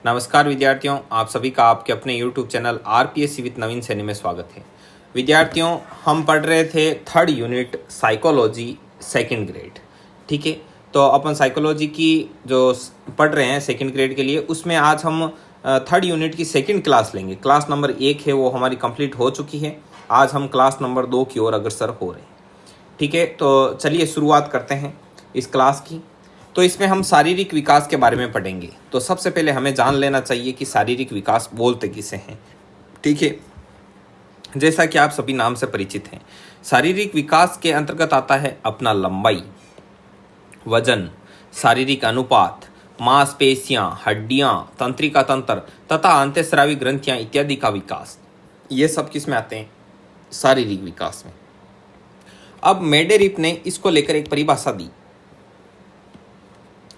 नमस्कार विद्यार्थियों, आप सभी का आपके अपने YouTube चैनल आरपीएससी विद नवीन सैनी में स्वागत है। विद्यार्थियों, हम पढ़ रहे थे third unit psychology second grade. ठीक है, तो अपन साइकोलॉजी की जो पढ़ रहे हैं सेकंड ग्रेड के लिए, उसमें आज हम थर्ड यूनिट की सेकंड क्लास लेंगे। क्लास नंबर 1 है वो हमारी कंप्लीट हो चुकी है। आज हम क्लास नंबर 2 की ओर अग्रसर हो रहे हैं। ठीक है, तो चलिए शुरुआत करते हैं इस क्लास की। तो इसमें हम शारीरिक विकास के बारे में पढ़ेंगे। तो सबसे पहले हमें जान लेना चाहिए कि शारीरिक विकास बोलते किसे हैं। ठीक है, जैसा कि आप सभी नाम से परिचित हैं, शारीरिक विकास के अंतर्गत आता है अपना लंबाई, वजन, शारीरिक अनुपात, मांसपेशियां, हड्डियां, तंत्रिका तंत्र तथा अंतःस्रावी ग्रंथियां इत्यादि का विकास। ये सब किस में आते हैं? शारीरिक विकास में। अब मेडेरिप ने इसको लेकर एक परिभाषा दी।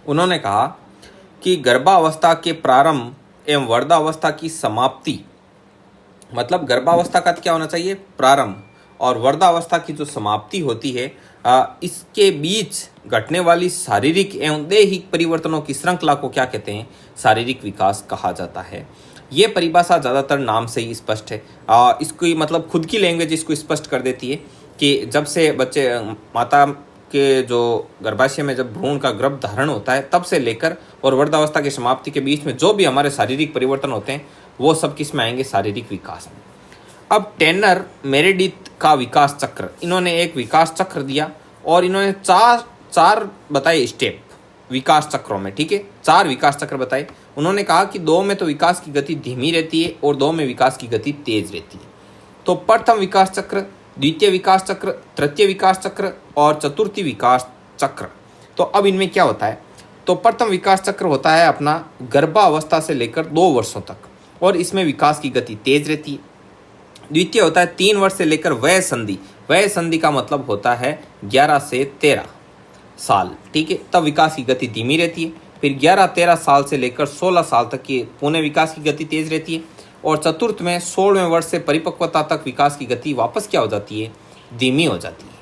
उन्होंने कहा कि गर्भावस्था के प्रारंभ एवं वर्धावस्था की समाप्ति, मतलब गर्भावस्था का क्या होना चाहिए? प्रारंभ, और वर्धावस्था की जो समाप्ति होती है, इसके बीच घटने वाली शारीरिक एवं दैहिक परिवर्तनों की श्रृंखला को क्या कहते हैं? शारीरिक विकास कहा जाता है। ये परिभाषा ज़्यादातर नाम से ही स्पष्ट है। इसकी मतलब खुद की लैंग्वेज इसको स्पष्ट कर देती है कि जब से बच्चे माता के जो गर्भाशय में जब भ्रूण का गर्भ धारण होता है, तब से लेकर और वर्धावस्था की समाप्ति के बीच में जो भी हमारे शारीरिक परिवर्तन होते हैं, वो सब किस में आएंगे? शारीरिक विकास में। अब टेनर मेरेडिथ का विकास चक्र, इन्होंने एक विकास चक्र दिया और इन्होंने चार बताए स्टेप विकास चक्रों में। ठीक है, 4 विकास चक्र बताए। उन्होंने कहा कि 2 में तो विकास की गति धीमी रहती है और 2 में विकास की गति तेज रहती है। तो प्रथम विकास चक्र, द्वितीय विकास चक्र, तृतीय विकास चक्र और चतुर्थी विकास चक्र। तो अब इनमें क्या होता है? तो प्रथम विकास चक्र होता है अपना गर्भावस्था से लेकर 2 वर्षों तक, और इसमें विकास की गति तेज रहती है। द्वितीय होता है 3 वर्ष से लेकर वय संधि। वय संधि का मतलब होता है 11 से 13 साल। ठीक है, तब विकास की गति धीमी रहती है। फिर 11-13 साल से लेकर 16 साल तक की पुनः विकास की गति तेज रहती है। और चतुर्थ में 16वें वर्ष से परिपक्वता तक विकास की गति वापस क्या हो जाती है? धीमी हो जाती है।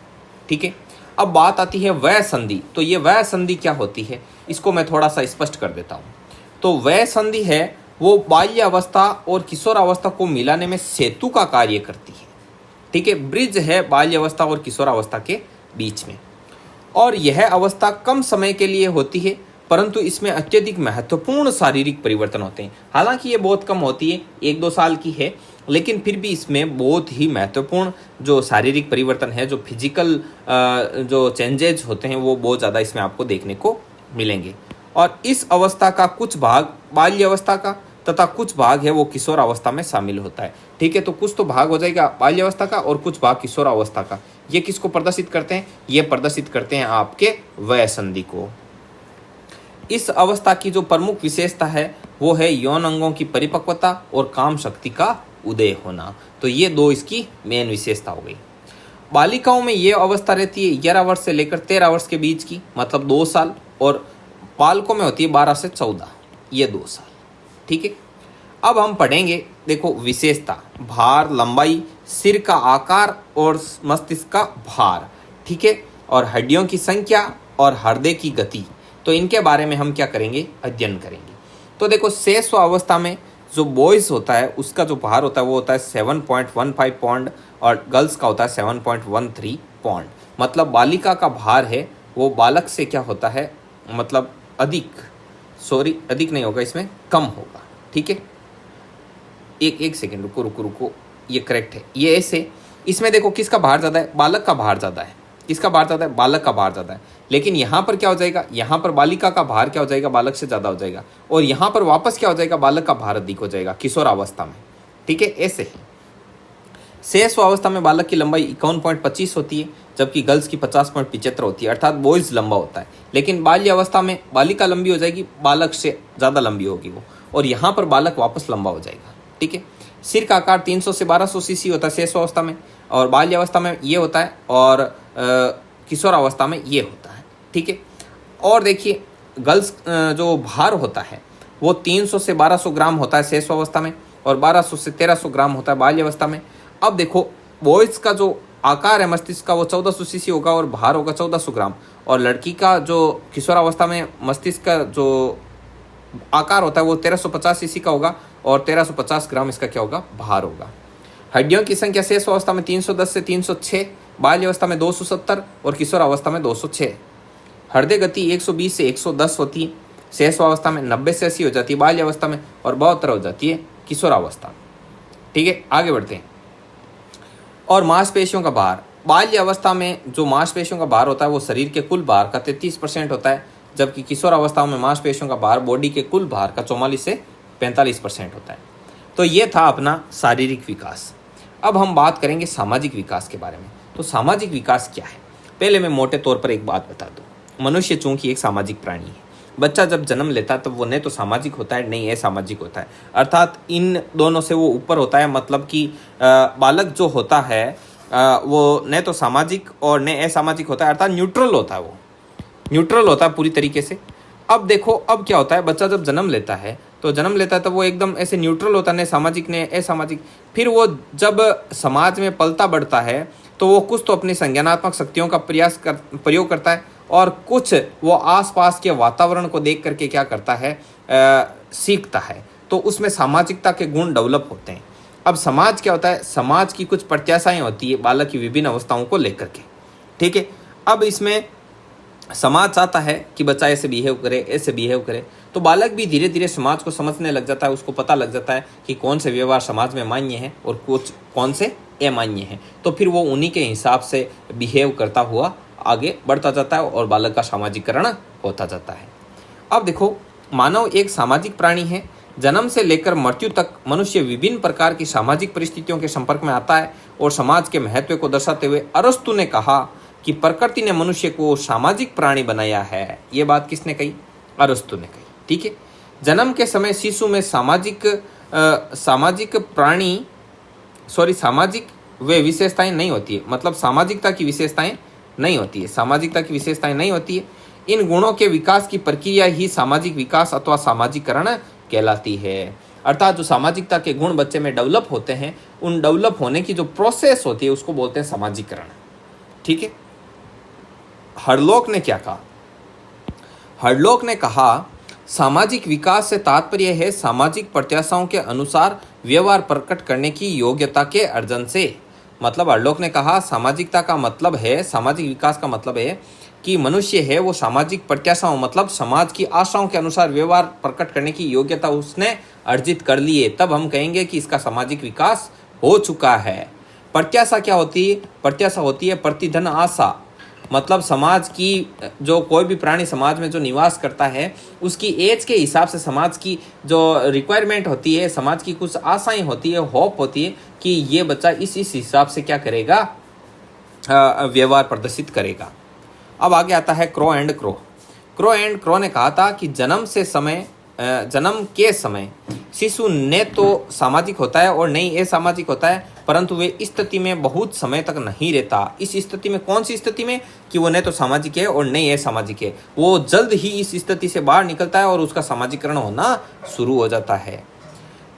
ठीक है, अब बात आती है वय संधि। तो ये वय संधि क्या होती है, इसको मैं थोड़ा सा स्पष्ट कर देता हूँ। तो वय संधि है वो बाल्यावस्था और किशोरावस्था को मिलाने में सेतु का कार्य करती है। ठीक है, ब्रिज है बाल्यावस्था और किशोरावस्था के बीच में, और यह अवस्था कम समय के लिए होती है, परंतु इसमें अत्यधिक महत्वपूर्ण शारीरिक परिवर्तन होते हैं। हालांकि ये बहुत कम होती है, 1-2 साल की है, लेकिन फिर भी इसमें बहुत ही महत्वपूर्ण जो शारीरिक परिवर्तन है, जो फिजिकल जो चेंजेज होते हैं, वो बहुत ज़्यादा इसमें आपको देखने को मिलेंगे। और इस अवस्था का कुछ भाग बाल्यावस्था का तथा कुछ भाग है वो किशोरावस्था में शामिल होता है। ठीक है, तो कुछ तो भाग हो जाएगा बाल्यावस्था का और कुछ भाग किशोरावस्था का। ये किसको प्रदर्शित करते हैं? ये प्रदर्शित करते हैं आपके वय संधि को। इस अवस्था की जो प्रमुख विशेषता है वो है यौन अंगों की परिपक्वता और काम शक्ति का उदय होना। तो ये 2 इसकी मेन विशेषता हो गई। बालिकाओं में ये अवस्था रहती है 11 वर्ष से लेकर 13 वर्ष के बीच की, मतलब 2 साल, और बालकों में होती है 12 से 14, ये 2 साल। ठीक है, अब हम पढ़ेंगे, देखो विशेषता, भार, लंबाई, सिर का आकार और मस्तिष्क का भार। ठीक है, और हड्डियों की संख्या और हृदय की गति। तो इनके बारे में हम क्या करेंगे? अध्ययन करेंगे। तो देखो, शेष अवस्था में जो बॉयज़ होता है उसका जो भार होता है वो होता है 7.15 पौंड, और गर्ल्स का होता है 7.13 पौंड। मतलब बालिका का भार है वो बालक से क्या होता है, मतलब अधिक नहीं होगा, इसमें कम होगा। ठीक है, एक सेकेंड, रुको, ये करेक्ट है, ये ऐसे। इसमें देखो किसका भार ज़्यादा है? बालक का भार ज़्यादा है। किसका भार ज़्यादा है? बालक का भार ज़्यादा है। लेकिन यहाँ पर क्या हो जाएगा? यहाँ पर बालिका का भार क्या हो जाएगा? बालक से ज़्यादा हो जाएगा। और यहाँ पर वापस क्या हो जाएगा? बालक का भार अधिक हो जाएगा किशोरावस्था में। ठीक है, ऐसे ही शेष अवस्था में बालक की लंबाई 51.25 होती है, जबकि गर्ल्स की 50.75 होती है, अर्थात बॉयज़ लंबा होता है। लेकिन बाल्यावस्था में बालिका लंबी हो जाएगी, बालक से ज़्यादा लंबी होगी वो, और यहाँ पर बालक वापस लंबा हो जाएगा। ठीक है, सिर का आकार 300 से 1200 सीसी होता है शेष अवस्था में, और बाल्यावस्था में ये होता है, और किशोरावस्था में ये होता है। ठीक है, और देखिए गर्ल्स जो भार होता है वो 300 से 1200 ग्राम होता है शेष अवस्था में, और 1200 से 1300 ग्राम होता है बाल्यावस्था में। अब देखो, बॉयज़ का जो आकार है मस्तिष्क का वो 1400 सीसी होगा और भार होगा 1400 ग्राम, और लड़की का जो किशोरावस्था में मस्तिष्क का जो आकार होता है वो 1350 सीसी का होगा और 1350 ग्राम इसका क्या होगा, भार होगा। हड्डियों की संख्या शेष अवस्था में 310 से 306, बाल्य अवस्था में 270 और किशोर अवस्था में 206। हृदय गति 120 से 110 होती है, शेष अवस्था में 90 से 80 हो जाती है बाल्य अवस्था में और 72 हो जाती है किशोर अवस्था में। ठीक है, आगे बढ़ते हैं। और मांसपेशियों का भार, बाल्य अवस्था में जो मांसपेशियों का भार होता है वो शरीर के कुल भार का 33% होता है, जबकि किशोर अवस्था में मांसपेशियों का भार बॉडी के कुल भार का 44 से 45% होता है। तो ये था अपना शारीरिक विकास। अब हम बात करेंगे सामाजिक विकास के बारे में। तो सामाजिक विकास क्या है, पहले मैं मोटे तौर पर एक बात बता दूं। मनुष्य चूंकि एक सामाजिक प्राणी है, बच्चा जब जन्म लेता है तो वो नहीं तो सामाजिक होता है नहीं असामाजिक होता है, अर्थात इन दोनों से वो ऊपर होता है। मतलब कि बालक जो होता है वो न तो सामाजिक और न असामाजिक होता है, अर्थात न्यूट्रल होता है, वो न्यूट्रल होता है पूरी तरीके से। अब देखो, अब क्या होता है, बच्चा जब जन्म लेता है तो वो एकदम ऐसे न्यूट्रल होता है, न सामाजिक न असामाजिक। फिर वो जब समाज में पलता बढ़ता है तो वो कुछ तो अपनी संज्ञानात्मक शक्तियों का प्रयोग करता है और कुछ वो आसपास के वातावरण को देख करके क्या करता है, सीखता है। तो उसमें सामाजिकता के गुण डेवलप होते हैं। अब समाज क्या होता है, समाज की कुछ प्रत्याशाएं होती है बालक की विभिन्न अवस्थाओं को लेकर के। ठीक है, अब इसमें समाज चाहता है कि बच्चा ऐसे बिहेव करे, ऐसे बिहेव करे, तो बालक भी धीरे धीरे समाज को समझने लग जाता है। उसको पता लग जाता है कि कौन से व्यवहार समाज में मान्य है और कुछ कौन से अमान्य है। तो फिर वो उन्हीं के हिसाब से बिहेव करता हुआ आगे बढ़ता जाता है और बालक का सामाजिकरण होता जाता है। अब देखो, मानव एक सामाजिक प्राणी है। जन्म से लेकर मृत्यु तक मनुष्य विभिन्न प्रकार की सामाजिक परिस्थितियों के संपर्क में आता है और समाज के महत्व को दर्शाते हुए अरस्तु ने कहा कि प्रकृति ने मनुष्य को सामाजिक प्राणी बनाया है। ये बात किसने कही, अरस्तु ने कही। ठीक है, जन्म के समय शिशु में सामाजिक वे विशेषताएं नहीं होती है, मतलब सामाजिकता की विशेषताएं नहीं होती है, सामाजिकता की विशेषताएं नहीं होती है। इन गुणों के विकास की प्रक्रिया ही सामाजिक विकास अथवा सामाजिकरण कहलाती है। अर्थात जो सामाजिकता के गुण बच्चे में डेवलप होते हैं, उन डेवलप होने की जो प्रोसेस होती है उसको बोलते हैं सामाजिकरण। ठीक है, हरलोक ने क्या कहा, हरलोक ने कहा सामाजिक विकास से तात्पर्य है सामाजिक प्रत्याशाओं के अनुसार व्यवहार प्रकट करने की योग्यता के अर्जन से। मतलब हरलोक ने कहा सामाजिक विकास का मतलब है कि मनुष्य है वो सामाजिक प्रत्याशाओं मतलब समाज की आशाओं के अनुसार व्यवहार प्रकट करने की योग्यता उसने अर्जित कर ली है, तब हम कहेंगे कि इसका सामाजिक विकास हो चुका है। प्रत्याशा क्या होती है, प्रत्याशा होती है प्रतिधन आशा। मतलब समाज की जो कोई भी प्राणी समाज में जो निवास करता है उसकी एज के हिसाब से समाज की जो रिक्वायरमेंट होती है, समाज की कुछ आशाएं होती है, होप होती है कि ये बच्चा इस हिसाब से क्या करेगा, व्यवहार प्रदर्शित करेगा। अब आगे आता है क्रो एंड क्रो ने कहा था कि जन्म के समय शिशु न तो सामाजिक होता है और न ही असामाजिक होता है, परंतु वे इस स्थिति में बहुत समय तक नहीं रहता। इस स्थिति में, कौन सी स्थिति में, कि वो न तो सामाजिक है और न ही असामाजिक है, वो जल्द ही इस स्थिति से बाहर निकलता है और उसका सामाजिकरण होना शुरू हो जाता है।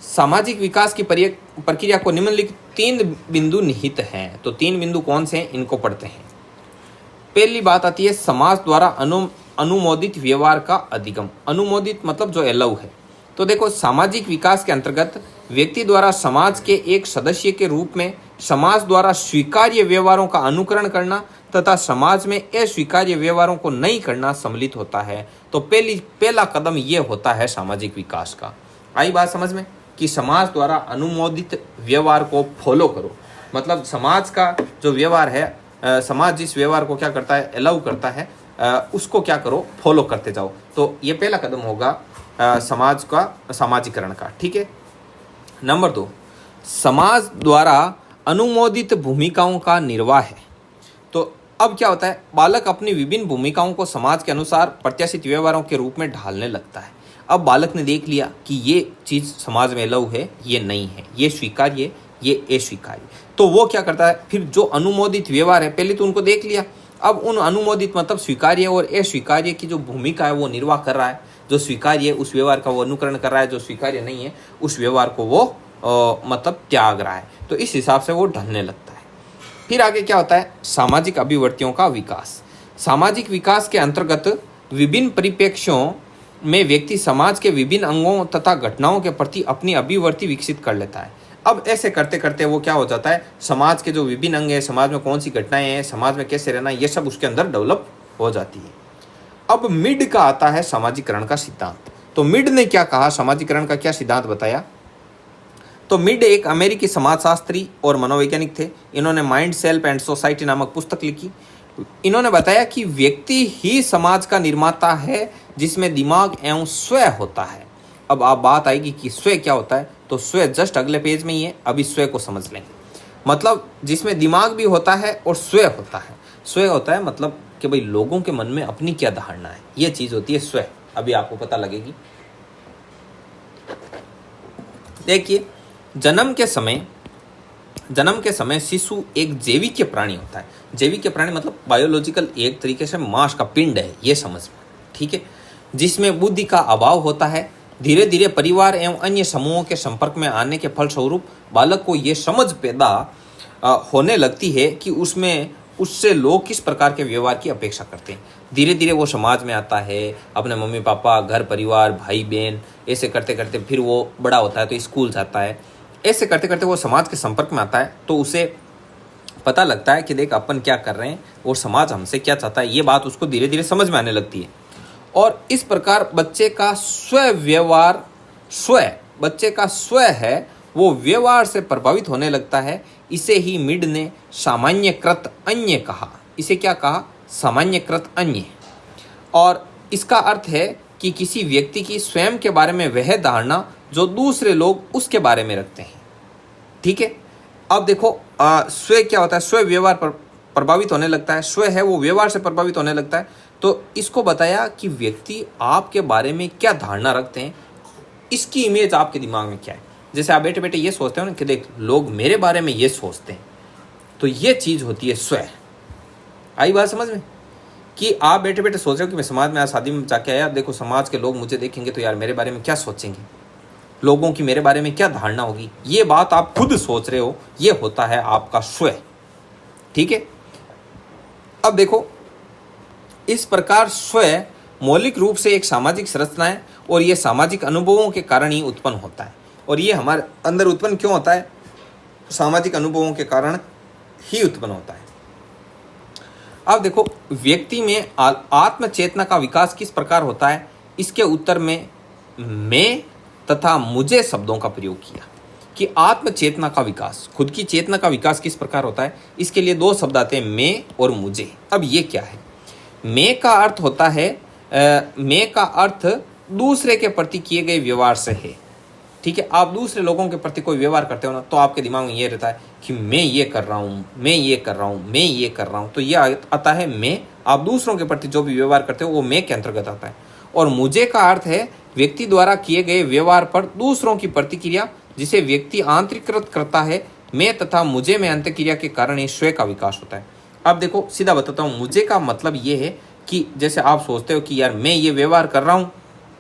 सामाजिक विकास की प्रक्रिया को निम्नलिखित 3 बिंदु निहित हैं। तो 3 बिंदु कौन से हैं, इनको पढ़ते हैं। पहली बात आती है समाज द्वारा अनुमोदित व्यवहार का अधिगम। अनुमोदित मतलब जो अलाउ है। तो देखो, सामाजिक विकास के अंतर्गत व्यक्ति द्वारा समाज के एक सदस्य के रूप में समाज द्वारा स्वीकार्य व्यवहारों का अनुकरण करना तथा समाज में अस्वीकार्य व्यवहारों को नहीं करना सम्मिलित होता है। तो पहला कदम ये होता है सामाजिक विकास का। आई बात समझ में कि समाज द्वारा अनुमोदित व्यवहार को फॉलो करो। मतलब समाज का जो व्यवहार है, समाज जिस व्यवहार को क्या करता है, अलाउ करता है, उसको क्या करो, फॉलो करते जाओ। तो ये पहला कदम होगा समाज का सामाजिकरण का। ठीक है। नंबर 2, समाज द्वारा अनुमोदित भूमिकाओं का निर्वाह है। तो अब क्या होता है, बालक अपनी विभिन्न भूमिकाओं को समाज के अनुसार प्रत्याशित व्यवहारों के रूप में ढालने लगता है। अब बालक ने देख लिया कि ये चीज़ समाज में अलाउ है, ये नहीं है, ये स्वीकार्य, ये अस्वीकार्य। तो वो क्या करता है, फिर जो अनुमोदित व्यवहार है, पहले तो उनको देख लिया, अब उन अनुमोदित मतलब स्वीकार्य और अस्वीकार्य की जो भूमिका है वो निर्वाह कर रहा है। जो स्वीकार्य है उस व्यवहार का वो अनुकरण कर रहा है, जो स्वीकार्य नहीं है उस व्यवहार को वो मतलब त्याग रहा है। तो इस हिसाब से वो ढलने लगता है। फिर आगे क्या होता है, सामाजिक अभिव्यक्तियों का विकास। सामाजिक विकास के अंतर्गत विभिन्न परिप्रेक्ष्यों में व्यक्ति समाज के विभिन्न अंगों तथा घटनाओं के प्रति अपनी अभिव्यक्ति विकसित कर लेता है। अब ऐसे करते करते वो क्या हो जाता है, समाज के जो विभिन्न अंग हैं, समाज में कौन सी घटनाएं हैं, समाज में कैसे रहना है, ये सब उसके अंदर डेवलप हो जाती है। अब मिड का आता है सामाजिकरण का सिद्धांत। तो मिड ने क्या कहा, सामाजिकरण का क्या सिद्धांत बताया। तो मिड एक अमेरिकी समाजशास्त्री और मनोवैज्ञानिक थे। इन्होंने माइंड, सेल्फ एंड सोसाइटी नामक पुस्तक लिखी। इन्होंने बताया कि व्यक्ति ही समाज का निर्माता है जिसमें दिमाग एवं स्वयं होता है। अब आप बात आएगी कि स्वयं क्या होता है, तो स्वयं जस्ट अगले पेज में ही है, अभी स्वयं को समझ लेंगे। मतलब जिसमें दिमाग भी होता है और स्वयं होता है। स्वयं होता है मतलब कि भाई लोगों के मन में अपनी क्या धारणा है, ये चीज होती है स्वयं। अभी आपको पता लगेगी। देखिए, जन्म के समय शिशु एक जैविक प्राणी होता है। जैविक प्राणी मतलब बायोलॉजिकल, एक तरीके से मांस का पिंड है, ये समझ में, ठीक है, जिसमें बुद्धि का अभाव होता है। धीरे धीरे परिवार एवं अन्य समूहों के संपर्क में आने के फलस्वरूप बालक को ये समझ पैदा होने लगती है कि उससे लोग किस प्रकार के व्यवहार की अपेक्षा करते हैं। धीरे धीरे वो समाज में आता है, अपने मम्मी पापा, घर परिवार, भाई बहन, ऐसे करते करते फिर वो बड़ा होता है तो स्कूल जाता है। ऐसे करते करते वो समाज के संपर्क में आता है तो उसे पता लगता है कि देख अपन क्या कर रहे हैं और समाज हमसे क्या चाहता है। ये बात उसको धीरे धीरे समझ में आने लगती है। और इस प्रकार बच्चे का स्वयं है वो व्यवहार से प्रभावित होने लगता है। इसे ही मिड ने सामान्यकृत अन्य कहा। इसे क्या कहा, सामान्यकृत अन्य। और इसका अर्थ है कि किसी व्यक्ति की स्वयं के बारे में वह धारणा जो दूसरे लोग उसके बारे में रखते हैं। ठीक है, अब देखो स्वयं क्या होता है, स्वयं व्यवहार पर प्रभावित होने लगता है। स्वयं है वो व्यवहार से प्रभावित होने लगता है। तो इसको बताया कि व्यक्ति आपके बारे में क्या धारणा रखते हैं, इसकी इमेज आपके दिमाग में क्या है। जैसे आप बैठे बैठे ये सोचते हो ना कि देख लोग मेरे बारे में ये सोचते हैं, तो ये चीज होती है स्वयं। आई बात समझ में, कि आप बैठे बैठे सोच रहे हो कि मैं समाज में आज शादी में जाके आया, देखो समाज के लोग मुझे देखेंगे तो यार मेरे बारे में क्या सोचेंगे, लोगों की मेरे बारे में क्या धारणा होगी। ये बात आप खुद सोच रहे हो, ये होता है आपका स्वयं। ठीक है, अब देखो इस प्रकार स्वयं मौलिक रूप से एक सामाजिक संरचना है और ये सामाजिक अनुभवों के कारण ही उत्पन्न होता है। और ये हमारे अंदर उत्पन्न क्यों होता है, सामाजिक अनुभवों के कारण ही उत्पन्न होता है। अब देखो व्यक्ति में आत्म चेतना का विकास किस प्रकार होता है, इसके उत्तर में मैं तथा मुझे शब्दों का प्रयोग किया कि आत्म चेतना का विकास, खुद की चेतना का विकास किस प्रकार होता है। इसके लिए दो शब्द आते हैं, मैं और मुझे। अब ये क्या है, मैं का अर्थ होता है मैं का अर्थ दूसरे के प्रति किए गए व्यवहार से है। ठीक है, आप दूसरे लोगों के प्रति कोई व्यवहार करते हो ना, तो आपके दिमाग में ये रहता है कि मैं ये कर रहा हूँ, मैं ये कर रहा हूँ, मैं ये कर रहा हूँ। तो ये आता है मैं। आप दूसरों के प्रति जो भी व्यवहार करते हो वो मैं के अंतर्गत आता है। और मुझे का अर्थ है व्यक्ति द्वारा किए गए व्यवहार पर दूसरों की प्रतिक्रिया, जिसे व्यक्ति आंतरिकृत करता है। मैं तथा मुझे में अंतक्रिया के कारण ही स्वयं का विकास होता है। अब देखो सीधा बताता हूँ, मुझे का मतलब ये है कि जैसे आप सोचते हो कि यार मैं ये व्यवहार कर रहा हूँ,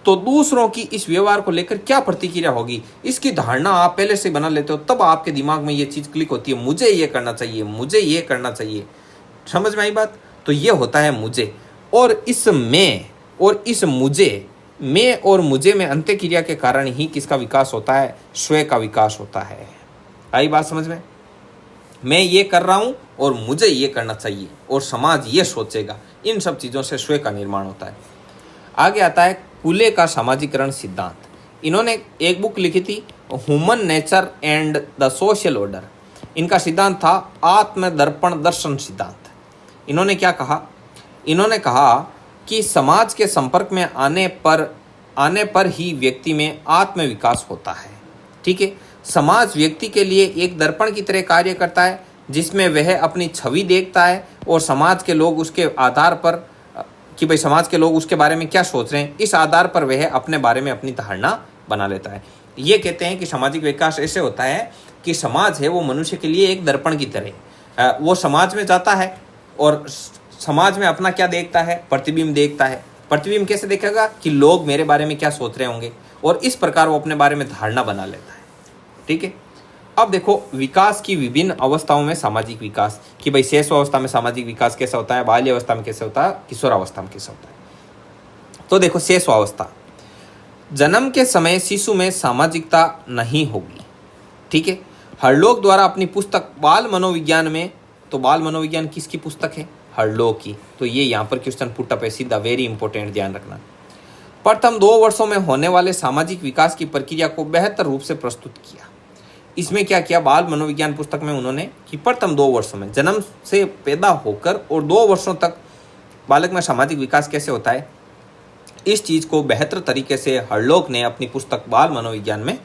तो दूसरों की इस व्यवहार को लेकर क्या प्रतिक्रिया होगी, इसकी धारणा आप पहले से बना लेते हो। तब आपके दिमाग में ये चीज़ क्लिक होती है, मुझे ये करना चाहिए, मुझे ये करना चाहिए। समझ में आई बात। तो ये होता है मुझे। और इस मैं और इस मुझे, मैं और मुझे में अंत्यक्रिया के कारण ही किसका विकास होता है, स्वयं का विकास होता है। आई बात समझ में। मैं ये कर रहा हूँ और मुझे ये करना चाहिए और समाज ये सोचेगा, इन सब चीज़ों से स्वयं का निर्माण होता है। आगे आता है कुले का सामाजिकरण सिद्धांत। इन्होंने एक बुक लिखी थी, human nature and the social order. इनका सिद्धांत था आत्मदर्पण दर्शन सिद्धांत। इन्होंने क्या कहा, इन्होंने कहा कि समाज के संपर्क में आने पर ही व्यक्ति में आत्म विकास होता है। ठीक है, समाज व्यक्ति के लिए एक दर्पण की तरह कार्य करता है, जिसमें वह अपनी छवि देखता है और समाज के लोग उसके आधार पर कि भाई समाज के लोग उसके बारे में क्या सोच रहे हैं, इस आधार पर वह अपने बारे में अपनी धारणा बना लेता है। ये कहते हैं कि सामाजिक विकास ऐसे होता है कि समाज है वो मनुष्य के लिए एक दर्पण की तरह, वो समाज में जाता है और समाज में अपना क्या देखता है, प्रतिबिंब देखता है। प्रतिबिंब कैसे देखेगा कि लोग मेरे बारे में क्या सोच रहे होंगे, और इस प्रकार वो अपने बारे में धारणा बना लेता है। ठीक है, अब देखो विकास की विभिन्न अवस्थाओं में सामाजिक विकास, कि भाई शैशव अवस्था में सामाजिक विकास कैसा होता है, बाल्य अवस्था में कैसे होता है, किशोरावस्था में कैसा होता है। तो देखो शैशव अवस्था, जन्म के समय शिशु में सामाजिकता नहीं होगी। ठीक है। हरलोक द्वारा अपनी पुस्तक बाल मनोविज्ञान में, तो बाल मनोविज्ञान किसकी पुस्तक है? हरलोक की। तो ये यहाँ पर क्वेश्चन पुट अप है सीधा, वेरी इंपॉर्टेंट, ध्यान रखना। प्रथम 2 वर्षों में होने वाले सामाजिक विकास की प्रक्रिया को बेहतर रूप से प्रस्तुत किया। इसमें क्या किया बाल मनोविज्ञान पुस्तक में उन्होंने कि प्रथम 2 वर्षों में, जन्म से पैदा होकर और 2 वर्षों तक बालक में सामाजिक विकास कैसे होता है, इस चीज़ को बेहतर तरीके से हरलोक ने अपनी पुस्तक बाल मनोविज्ञान में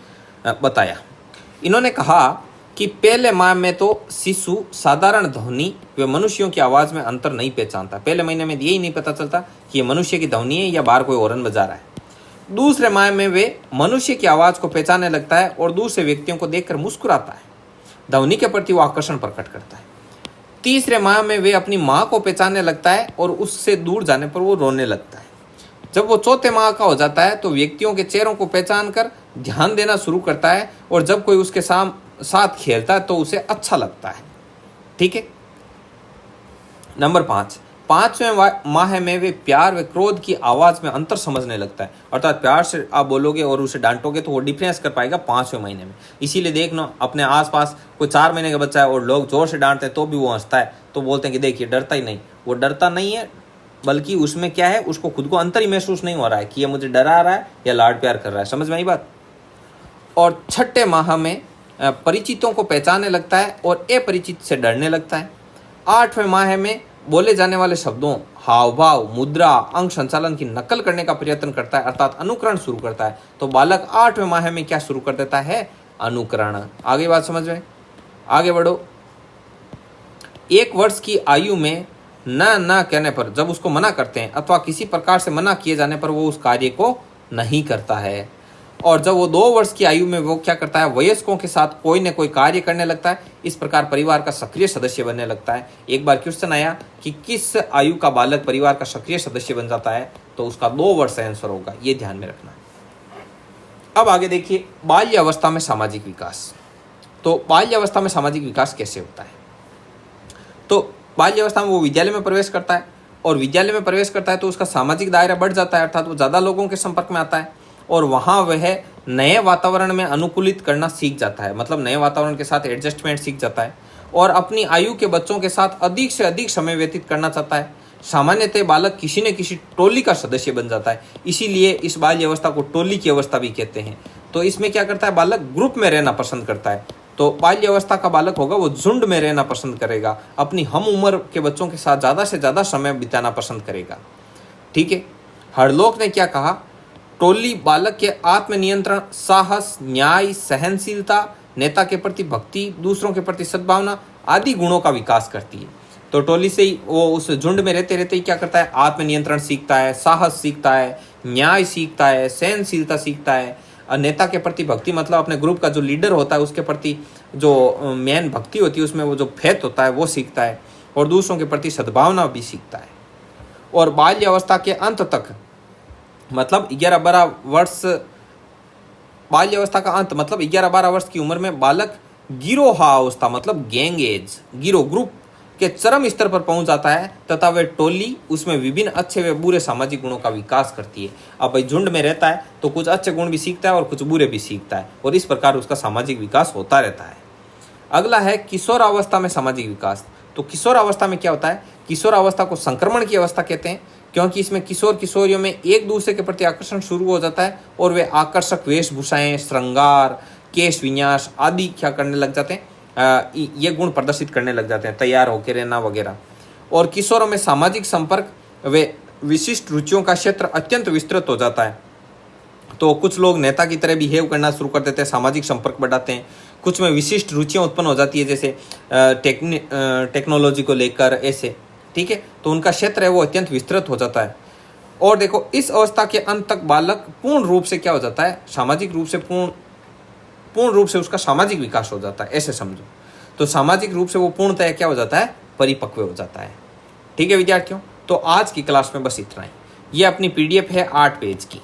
बताया। इन्होंने कहा कि पहले माह में तो शिशु साधारण ध्वनि व मनुष्यों की आवाज़ में अंतर नहीं पहचानता। पहले महीने में यही नहीं पता चलता कि ये मनुष्य की ध्वनि है या बाहर कोई हॉर्न बजा रहा है। दूसरे माह में वे मनुष्य की आवाज़ को पहचानने लगता है और दूसरे व्यक्तियों को देखकर मुस्कुराता है, ध्वनि के प्रति वो आकर्षण प्रकट करता है। तीसरे माह में वे अपनी माँ को पहचानने लगता है और उससे दूर जाने पर वो रोने लगता है। जब वो चौथे माह का हो जाता है तो व्यक्तियों के चेहरों को पहचान कर ध्यान देना शुरू करता है और जब कोई उसके साथ खेलता है तो उसे अच्छा लगता है। ठीक है। नंबर 5, 5वें माह में वे प्यार व क्रोध की आवाज़ में अंतर समझने लगता है। अर्थात प्यार से आप बोलोगे और उसे डांटोगे तो वो डिफरेंस कर पाएगा 5वें महीने में। इसीलिए देखना अपने आसपास कोई 4 महीने का बच्चा है और लोग जोर से डांटते हैं तो भी वो हंसता है, तो बोलते हैं कि देखिए डरता ही नहीं। वो डरता नहीं है, बल्कि उसमें क्या है, उसको खुद को अंतर ही महसूस नहीं हो रहा है कि ये मुझे डरा रहा है या लाड प्यार कर रहा है। समझ में आई बात? और 6ठे माह में परिचितों को पहचानने लगता है और अपरिचित से डरने लगता है। 8वें माह में बोले जाने वाले शब्दों, हाव भाव, मुद्रा, अंग संचालन की नकल करने का प्रयत्न करता है, अर्थात अनुकरण शुरू करता है। तो बालक 8वें माह में क्या शुरू कर देता है? अनुकरण। आगे बात समझ में, आगे बढ़ो। 1 वर्ष की आयु में न कहने पर, जब उसको मना करते हैं अथवा किसी प्रकार से मना किए जाने पर वो उस कार्य को नहीं करता है। और जब वो 2 वर्ष की आयु में वो क्या करता है? वयस्कों के साथ कोई न कोई कार्य करने लगता है। इस प्रकार परिवार का सक्रिय सदस्य बनने लगता है। एक बार क्वेश्चन आया कि किस आयु का बालक परिवार का सक्रिय सदस्य बन जाता है, तो उसका 2 वर्ष आंसर होगा, ये ध्यान में रखना। अब आगे देखिए बाल्य अवस्था में सामाजिक विकास। तो बाल्य अवस्था में सामाजिक विकास कैसे होता है? तो बाल्य अवस्था में वो विद्यालय में प्रवेश करता है और विद्यालय में प्रवेश करता है तो उसका सामाजिक दायरा बढ़ जाता है, अर्थात वो ज़्यादा लोगों के संपर्क में आता है और वहाँ वह नए वातावरण में अनुकूलित करना सीख जाता है, मतलब नए वातावरण के साथ एडजस्टमेंट सीख जाता है और अपनी आयु के बच्चों के साथ अधिक से अधिक समय व्यतीत करना चाहता है। सामान्यतः बालक किसी न किसी टोली का सदस्य बन जाता है, इसीलिए इस बाल्य अवस्था को टोली की अवस्था भी कहते हैं। तो इसमें क्या करता है? बालक ग्रुप में रहना पसंद करता है। तो बाल्य अवस्था का बालक होगा वो झुंड में रहना पसंद करेगा, अपनी हम उम्र के बच्चों के साथ ज़्यादा से ज़्यादा समय बिताना पसंद करेगा। ठीक है। हरलोक ने क्या कहा? टोली बालक के आत्मनियंत्रण, साहस, न्याय, सहनशीलता, नेता के प्रति भक्ति, दूसरों के प्रति सद्भावना आदि गुणों का विकास करती है। तो टोली से ही वो उस झुंड में रहते रहते ही क्या करता है? आत्मनियंत्रण सीखता है, साहस सीखता है, न्याय सीखता है, सहनशीलता सीखता है, नेता के प्रति भक्ति मतलब अपने ग्रुप का जो लीडर होता है उसके प्रति जो मेन भक्ति होती है उसमें वो जो फेथ होता है वो सीखता है और दूसरों के प्रति सद्भावना भी सीखता है। और बाल्य अवस्था के अंत तक मतलब 11-12 वर्ष, बाल्य अवस्था का अंत मतलब 11-12 वर्ष की उम्र में बालक गिरोहा अवस्था मतलब गैंग एज, गिरोह ग्रुप के चरम स्तर पर पहुंच जाता है तथा वह टोली उसमें विभिन्न अच्छे व बुरे सामाजिक गुणों का विकास करती है। अब भाई झुंड में रहता है तो कुछ अच्छे गुण भी सीखता है और कुछ बुरे भी सीखता है और इस प्रकार उसका सामाजिक विकास होता रहता है। अगला है किशोर अवस्था में सामाजिक विकास। तो किशोर अवस्था में क्या होता है? किशोर अवस्था को संक्रमण की अवस्था कहते हैं क्योंकि इसमें किशोर किशोरियों में एक दूसरे के प्रति आकर्षण शुरू हो जाता है और वे आकर्षक वेशभूषाएं, श्रृंगार, केश विन्यास आदि क्या करने लग जाते हैं, ये गुण प्रदर्शित करने लग जाते हैं, तैयार होकर रहना वगैरह। और किशोरों में सामाजिक संपर्क वे विशिष्ट रुचियों का क्षेत्र अत्यंत विस्तृत हो जाता है। तो कुछ लोग नेता की तरह बिहेव करना शुरू कर देते हैं, सामाजिक संपर्क बढ़ाते हैं। कुछ में विशिष्ट रुचियाँ उत्पन्न हो जाती है जैसे टेक्नोलॉजी को लेकर ऐसे। ठीक है। तो उनका क्षेत्र है वो अत्यंत विस्तृत हो जाता है। और देखो इस अवस्था के अंत तक बालक पूर्ण रूप से क्या हो जाता है? सामाजिक रूप से पूर्ण रूप से उसका सामाजिक विकास हो जाता है, ऐसे समझो। तो सामाजिक रूप से वो पूर्णतः क्या हो जाता है? परिपक्व हो जाता है। ठीक है विद्यार्थियों, तो आज की क्लास में बस इतना ही। ये अपनी PDF है 8 पेज की।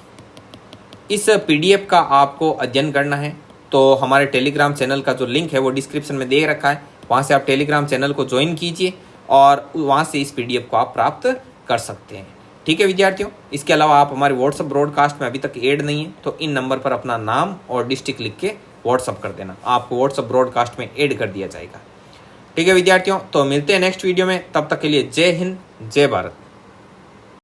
इस PDF का आपको अध्ययन करना है तो हमारे टेलीग्राम चैनल का जो लिंक है वो डिस्क्रिप्शन में दे रखा है, वहाँ से आप टेलीग्राम चैनल को ज्वाइन कीजिए और वहाँ से इस PDF को आप प्राप्त कर सकते हैं। ठीक है विद्यार्थियों, इसके अलावा आप हमारे व्हाट्सअप ब्रॉडकास्ट में अभी तक ऐड नहीं है तो इन नंबर पर अपना नाम और डिस्ट्रिक्ट लिख के व्हाट्सअप कर देना, आपको व्हाट्सअप ब्रॉडकास्ट में ऐड कर दिया जाएगा। ठीक है विद्यार्थियों, तो मिलते हैं नेक्स्ट वीडियो में, तब तक के लिए जय हिंद जय भारत।